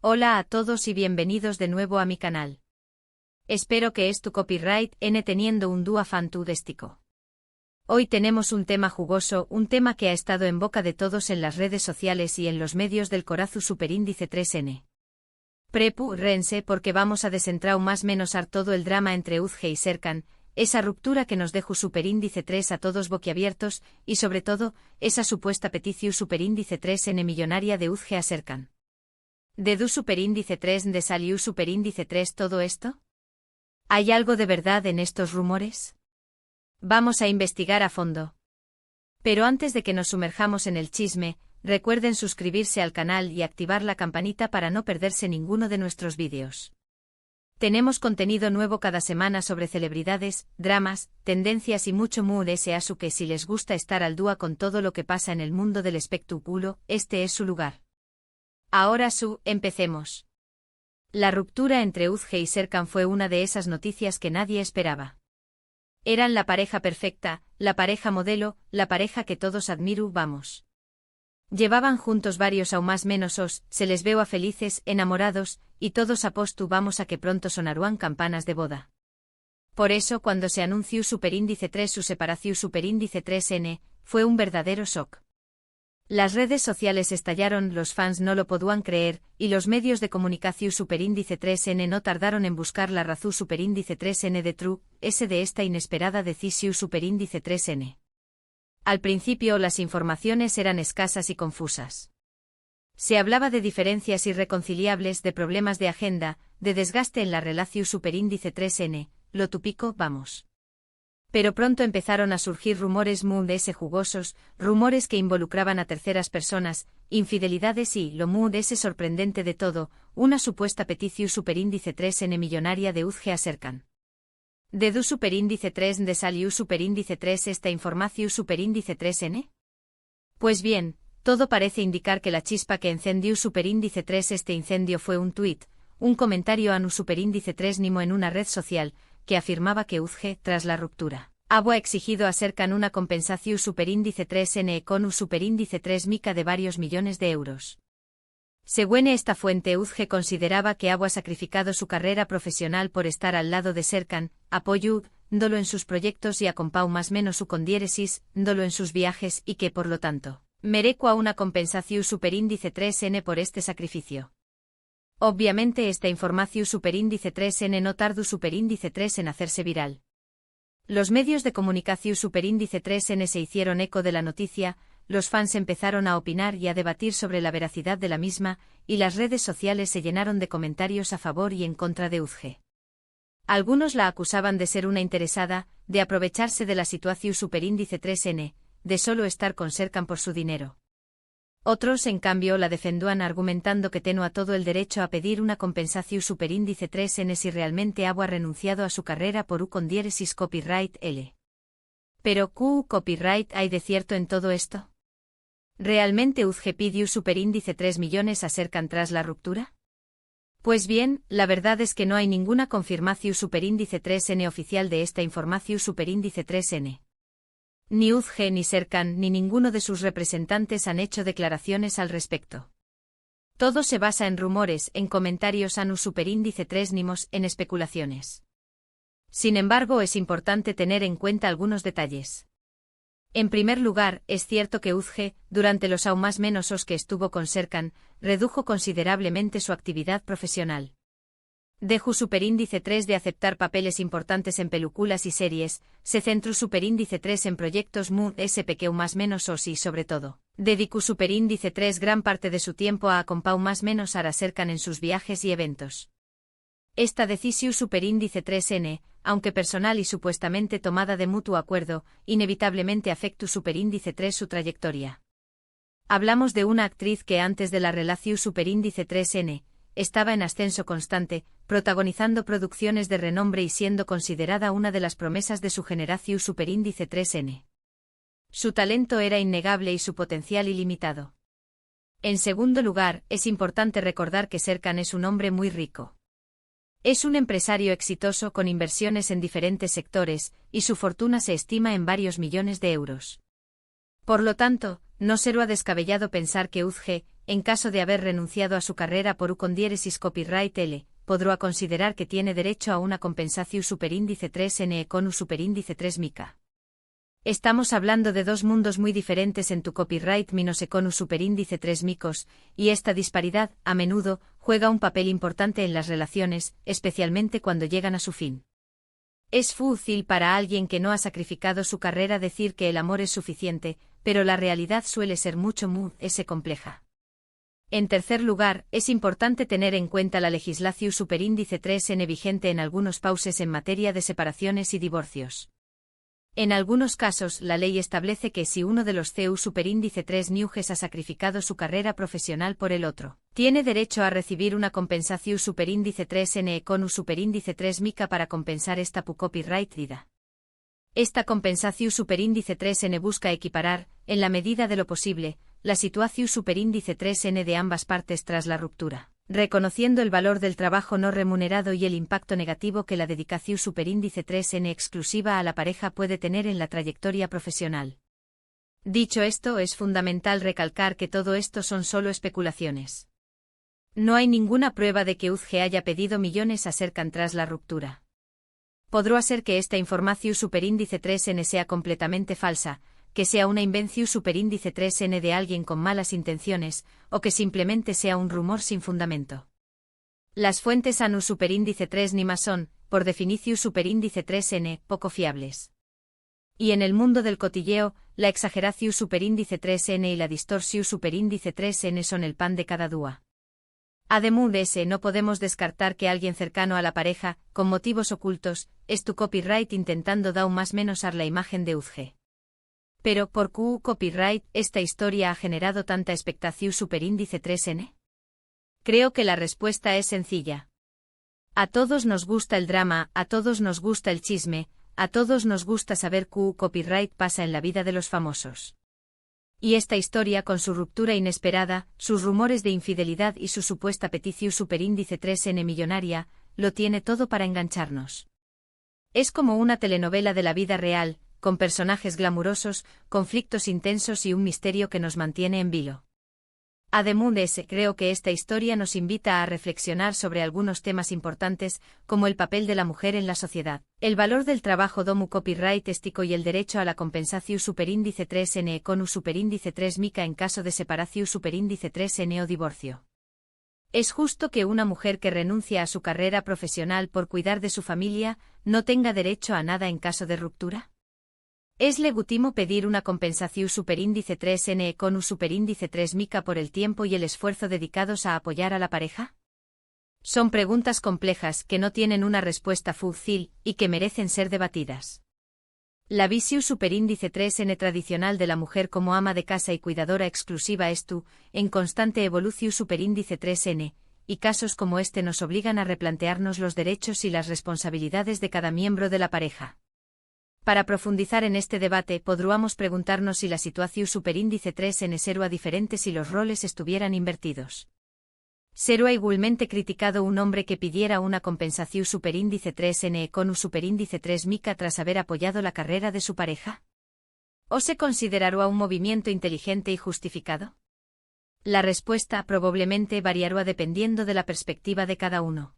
Hola a todos y bienvenidos de nuevo a mi canal. Espero que tu copyright n teniendo un dúo fantástico. Hoy tenemos un tema jugoso, un tema que ha estado en boca de todos en las redes sociales y en los medios del corazu superíndice 3N. Prepárense porque vamos a desentrar más menos todo el drama entre UZG y Serkan, esa ruptura que nos dejó superíndice 3 a todos boquiabiertos, y sobre todo, esa supuesta petición superíndice 3N millonaria de UZG a Serkan. ¿De du superíndice 3 de salió superíndice 3 todo esto? ¿Hay algo de verdad en estos rumores? Vamos a investigar a fondo. Pero antes de que nos sumerjamos en el chisme, recuerden suscribirse al canal y activar la campanita para no perderse ninguno de nuestros vídeos. Tenemos contenido nuevo cada semana sobre celebridades, dramas, tendencias y mucho mood asu que si les gusta estar al día con todo lo que pasa en el mundo del espectáculo, este es su lugar. Ahora empecemos. La ruptura entre UZG y Serkan fue una de esas noticias que nadie esperaba. Eran la pareja perfecta, la pareja modelo, la pareja que todos admiramos. Llevaban juntos varios aún más menos se les veo a felices, enamorados, y todos vamos a que pronto sonaruán campanas de boda. Por eso cuando se anunció superíndice 3 su separación superíndice 3N, fue un verdadero shock. Las redes sociales estallaron, los fans no lo podían creer, y los medios de comunicación superíndice 3N no tardaron en buscar la razón superíndice 3N de true, de esta inesperada decisión superíndice 3N. Al principio las informaciones eran escasas y confusas. Se hablaba de diferencias irreconciliables, de problemas de agenda, de desgaste en la relación superíndice 3N, lo típico, vamos. Pero pronto empezaron a surgir rumores muy jugosos, rumores que involucraban a terceras personas, infidelidades y, lo muy sorprendente de todo, una supuesta petición superíndice 3N millonaria de UZG a Serkan. ¿De du superíndice 3 de salió superíndice 3 esta información superíndice 3N? Pues bien, todo parece indicar que la chispa que encendió superíndice 3 este incendio fue un tuit, un comentario a nu superíndice 3 nimo en una red social, que afirmaba que UZG, tras la ruptura, había exigido a Serkan una compensación superíndice 3N con un superíndice 3 mica de varios millones de euros. Según esta fuente, UZG consideraba que había sacrificado su carrera profesional por estar al lado de Serkan, apoyándolo en sus proyectos y acompau más menos su condiéresis, dolo en sus viajes y que por lo tanto, merecua una compensación superíndice 3N por este sacrificio. Obviamente esta información superíndice 3N no tardó superíndice 3 en hacerse viral. Los medios de comunicación superíndice 3N se hicieron eco de la noticia, los fans empezaron a opinar y a debatir sobre la veracidad de la misma, y las redes sociales se llenaron de comentarios a favor y en contra de UZG. Algunos la acusaban de ser una interesada, de aprovecharse de la situación superíndice 3N, de solo estar con Serkan por su dinero. Otros, en cambio, la defendían argumentando que tenía todo el derecho a pedir una compensación superíndice 3N si realmente había renunciado a su carrera por u condiéresis copyright L. Pero, ¿qué copyright hay de cierto en todo esto? ¿Realmente UZG pidió superíndice 3 millones a Serkan tras la ruptura? Pues bien, la verdad es que no hay ninguna confirmación superíndice 3N oficial de esta información superíndice 3N. Ni UZG ni Serkan ni ninguno de sus representantes han hecho declaraciones al respecto. Todo se basa en rumores, en comentarios a nu superíndice 3 nimos, en especulaciones. Sin embargo, es importante tener en cuenta algunos detalles. En primer lugar, es cierto que UZG, durante los aún más menos que estuvo con Serkan, redujo considerablemente su actividad profesional. Dejó superíndice 3 de aceptar papeles importantes en películas y series, se centró superíndice 3 en proyectos muy pequeños más menos y sobre todo, dedicó superíndice 3 gran parte de su tiempo a acompau más menos a Serkan en sus viajes y eventos. Esta decisión superíndice 3N, aunque personal y supuestamente tomada de mutuo acuerdo, inevitablemente afectó superíndice 3 su trayectoria. Hablamos de una actriz que antes de la relación superíndice 3N, estaba en ascenso constante, protagonizando producciones de renombre y siendo considerada una de las promesas de su generación superíndice 3N. Su talento era innegable y su potencial ilimitado. En segundo lugar, es importante recordar que Serkan es un hombre muy rico. Es un empresario exitoso con inversiones en diferentes sectores, y su fortuna se estima en varios millones de euros. Por lo tanto, no será descabellado pensar que UZG, en caso de haber renunciado a su carrera por U-condiéresis copyright L, podrá considerar que tiene derecho a una compensación superíndice 3N con U superíndice 3 mica. Estamos hablando de dos mundos muy diferentes en tu copyright minus con U superíndice 3 micos, y esta disparidad, a menudo, juega un papel importante en las relaciones, especialmente cuando llegan a su fin. Es fácil para alguien que no ha sacrificado su carrera decir que el amor es suficiente, pero la realidad suele ser mucho más compleja. En tercer lugar, es importante tener en cuenta la legislación superíndice 3N vigente en algunos países en materia de separaciones y divorcios. En algunos casos, la ley establece que si uno de los CU superíndice 3 Newges ha sacrificado su carrera profesional por el otro, tiene derecho a recibir una compensación superíndice 3N con U superíndice 3 mica para compensar esta pu copyright vida. Esta compensación superíndice 3N busca equiparar, en la medida de lo posible, la situación superíndice 3N de ambas partes tras la ruptura, reconociendo el valor del trabajo no remunerado y el impacto negativo que la dedicación superíndice 3N exclusiva a la pareja puede tener en la trayectoria profesional. Dicho esto, es fundamental recalcar que todo esto son solo especulaciones. No hay ninguna prueba de que UZG haya pedido millones acercan tras la ruptura. Podrá ser que esta información superíndice 3N sea completamente falsa, que sea una invención superíndice 3N de alguien con malas intenciones, o que simplemente sea un rumor sin fundamento. Las fuentes ANU superíndice 3 NIMA son, por definición superíndice 3N, poco fiables. Y en el mundo del cotilleo, la exageración superíndice 3N y la distorsión superíndice 3N son el pan de cada día. Además de ese, no podemos descartar que alguien cercano a la pareja, con motivos ocultos, es tu copyright intentando dar más menos a la imagen de UZG. Pero, ¿por qué copyright esta historia ha generado tanta expectación superíndice 3N? Creo que la respuesta es sencilla. A todos nos gusta el drama, a todos nos gusta el chisme, a todos nos gusta saber qué copyright pasa en la vida de los famosos. Y esta historia con su ruptura inesperada, sus rumores de infidelidad y su supuesta petición superíndice 3N millonaria, lo tiene todo para engancharnos. Es como una telenovela de la vida real, con personajes glamurosos, conflictos intensos y un misterio que nos mantiene en vilo. Además de ese, creo que esta historia nos invita a reflexionar sobre algunos temas importantes, como el papel de la mujer en la sociedad, el valor del trabajo domu copyright estico y el derecho a la compensación superíndice 3N con U superíndice 3 mica en caso de separación superíndice 3N o divorcio. ¿Es justo que una mujer que renuncia a su carrera profesional por cuidar de su familia no tenga derecho a nada en caso de ruptura? ¿Es legítimo pedir una compensación superíndice 3N con U superíndice 3 mica por el tiempo y el esfuerzo dedicados a apoyar a la pareja? Son preguntas complejas que no tienen una respuesta fácil y que merecen ser debatidas. La visión superíndice 3N tradicional de la mujer como ama de casa y cuidadora exclusiva es en constante evolución superíndice 3N, y casos como este nos obligan a replantearnos los derechos y las responsabilidades de cada miembro de la pareja. Para profundizar en este debate, podríamos preguntarnos si la situación superíndice 3N sería diferente si los roles estuvieran invertidos. ¿Sería igualmente criticado un hombre que pidiera una compensación superíndice 3N con un superíndice 3 mica tras haber apoyado la carrera de su pareja? ¿O se considerará un movimiento inteligente y justificado? La respuesta probablemente variará dependiendo de la perspectiva de cada uno.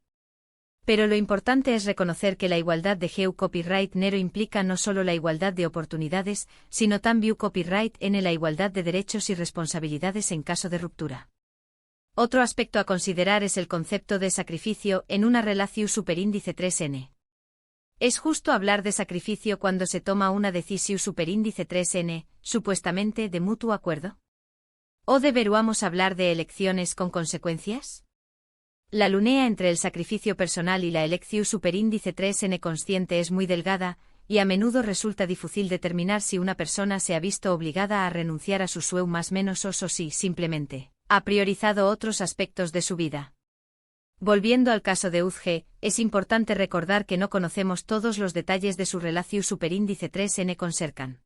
Pero lo importante es reconocer que la igualdad de GEU copyright nero implica no solo la igualdad de oportunidades, sino también copyright en la igualdad de derechos y responsabilidades en caso de ruptura. Otro aspecto a considerar es el concepto de sacrificio en una relación superíndice 3N. ¿Es justo hablar de sacrificio cuando se toma una decisión superíndice 3N, supuestamente de mutuo acuerdo? ¿O deberíamos hablar de elecciones con consecuencias? La línea entre el sacrificio personal y la elección superíndice 3N consciente es muy delgada, y a menudo resulta difícil determinar si una persona se ha visto obligada a renunciar a su sueño más menos o si, simplemente, ha priorizado otros aspectos de su vida. Volviendo al caso de UZG, es importante recordar que no conocemos todos los detalles de su relación superíndice 3N con Serkan.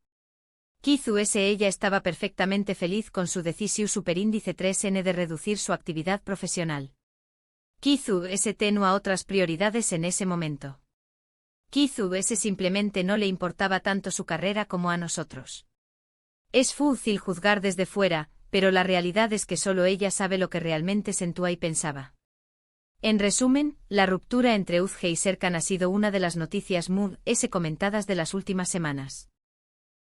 Quizás ella estaba perfectamente feliz con su decisión superíndice 3N de reducir su actividad profesional. Quizás tenía otras prioridades en ese momento. Quizás simplemente no le importaba tanto su carrera como a nosotros. Es fácil juzgar desde fuera, pero la realidad es que solo ella sabe lo que realmente sentía y pensaba. En resumen, la ruptura entre Uzge y Serkan ha sido una de las noticias muy comentadas de las últimas semanas.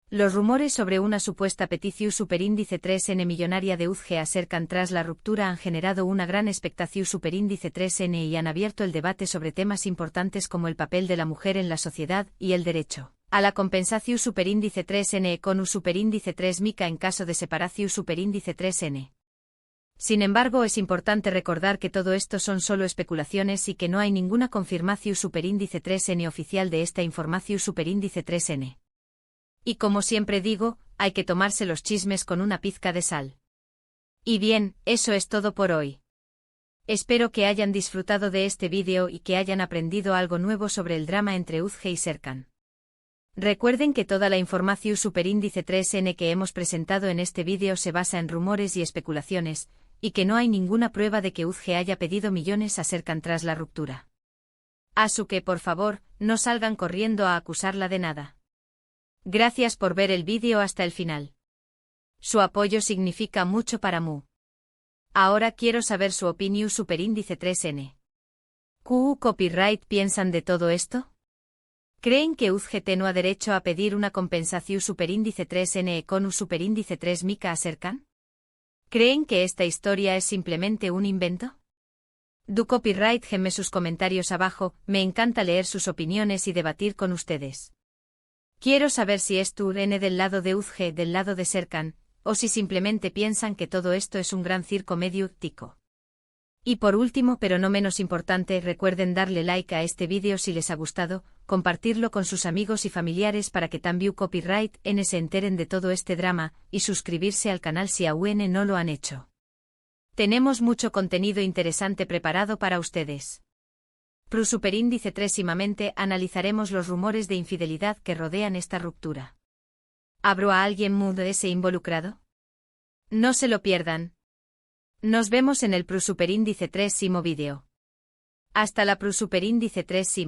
Los rumores sobre una supuesta petición superíndice 3N millonaria de Uzge a Serkan tras la ruptura han generado una gran expectación superíndice 3N y han abierto el debate sobre temas importantes como el papel de la mujer en la sociedad y el derecho a la compensación superíndice 3N con un superíndice 3 mica en caso de separación superíndice 3N. Sin embargo, es importante recordar que todo esto son solo especulaciones y que no hay ninguna confirmación superíndice 3N oficial de esta información superíndice 3N. Y como siempre digo, hay que tomarse los chismes con una pizca de sal. Y bien, eso es todo por hoy. Espero que hayan disfrutado de este vídeo y que hayan aprendido algo nuevo sobre el drama entre Uzge y Serkan. Recuerden que toda la información superíndice 3N que hemos presentado en este vídeo se basa en rumores y especulaciones, y que no hay ninguna prueba de que Uzge haya pedido millones a Serkan tras la ruptura. Así que por favor, no salgan corriendo a acusarla de nada. Gracias por ver el vídeo hasta el final. Su apoyo significa mucho para Mu. Ahora quiero saber su opinión superíndice 3N. ¿Qué copyright piensan de todo esto? ¿Creen que Uzge no ha derecho a pedir una compensación superíndice 3N con un superíndice 3 mica a Serkan? ¿Creen que esta historia es simplemente un invento? Du copyright geme sus comentarios abajo, me encanta leer sus opiniones y debatir con ustedes. Quiero saber si es tu N del lado de Uzge, del lado de Serkan, o si simplemente piensan que todo esto es un gran circo mediático. Y por último, pero no menos importante, recuerden darle like a este vídeo si les ha gustado, compartirlo con sus amigos y familiares para que también copyright N se enteren de todo este drama, y suscribirse al canal si aún no lo han hecho. Tenemos mucho contenido interesante preparado para ustedes. Pro superíndice 3 analizaremos los rumores de infidelidad que rodean esta ruptura. ¿Habrá alguien mudo ese involucrado? No se lo pierdan. Nos vemos en el Pro superíndice 3 vídeo. Hasta la Pro superíndice 3.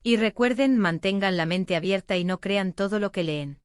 Y recuerden, mantengan la mente abierta y no crean todo lo que leen.